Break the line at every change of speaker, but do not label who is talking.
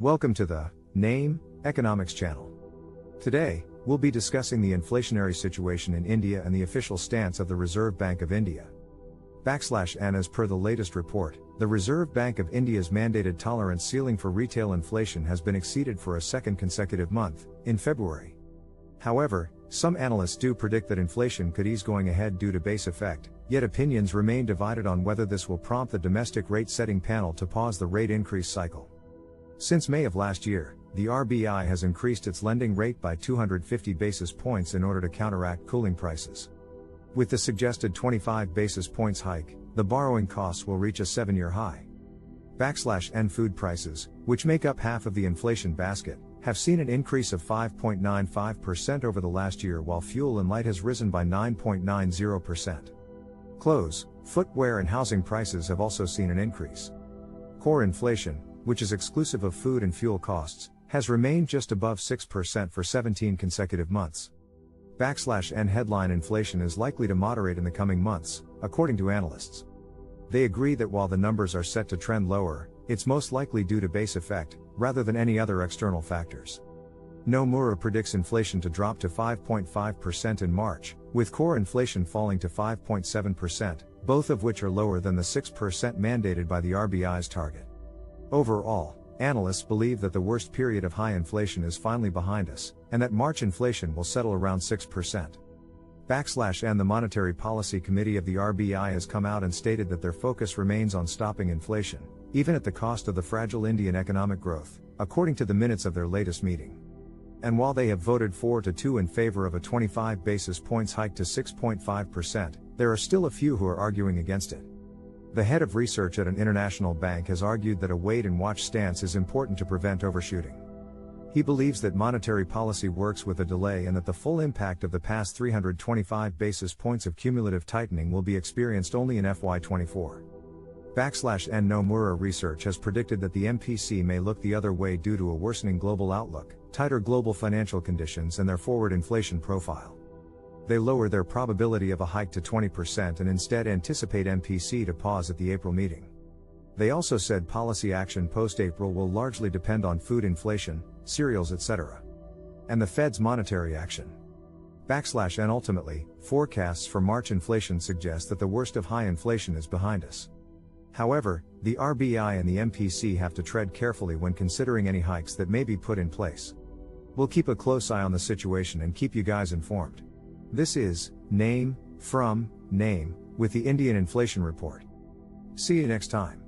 Welcome to the Name Economics channel. Today, we'll be discussing the inflationary situation in India and the official stance of the Reserve Bank of India. /N As per the latest report, the Reserve Bank of India's mandated tolerance ceiling for retail inflation has been exceeded for a second consecutive month, in February. However, some analysts do predict that inflation could ease going ahead due to base effect, yet opinions remain divided on whether this will prompt the domestic rate-setting panel to pause the rate increase cycle. Since May of last year, the RBI has increased its lending rate by 250 basis points in order to counteract cooling prices. With the suggested 25 basis points hike, the borrowing costs will reach a 7-year high. /N Food prices, which make up half of the inflation basket, have seen an increase of 5.95% over the last year, while fuel and light has risen by 9.90%. Clothes, footwear and housing prices have also seen an increase. Core inflation, which is exclusive of food and fuel costs, has remained just above 6% for 17 consecutive months. /N Headline inflation is likely to moderate in the coming months, according to analysts. They agree that while the numbers are set to trend lower, it's most likely due to base effect, rather than any other external factors. Nomura predicts inflation to drop to 5.5% in March, with core inflation falling to 5.7%, both of which are lower than the 6% mandated by the RBI's target. Overall, analysts believe that the worst period of high inflation is finally behind us, and that March inflation will settle around 6%. /N The Monetary Policy Committee of the RBI has come out and stated that their focus remains on stopping inflation, even at the cost of the fragile Indian economic growth, according to the minutes of their latest meeting. And while they have voted 4-2 in favor of a 25 basis points hike to 6.5%, there are still a few who are arguing against it. The head of research at an international bank has argued that a wait-and-watch stance is important to prevent overshooting. He believes that monetary policy works with a delay and that the full impact of the past 325 basis points of cumulative tightening will be experienced only in FY24. /N Nomura research has predicted that the MPC may look the other way due to a worsening global outlook, tighter global financial conditions and their forward inflation profile. They lower their probability of a hike to 20% and instead anticipate MPC to pause at the April meeting. They also said policy action post-April will largely depend on food inflation, cereals etc. and the Fed's monetary action. /N Ultimately, forecasts for March inflation suggest that the worst of high inflation is behind us. However, the RBI and the MPC have to tread carefully when considering any hikes that may be put in place. We'll keep a close eye on the situation and keep you guys informed. This is Name from Name with the Indian Inflation Report. See you next time.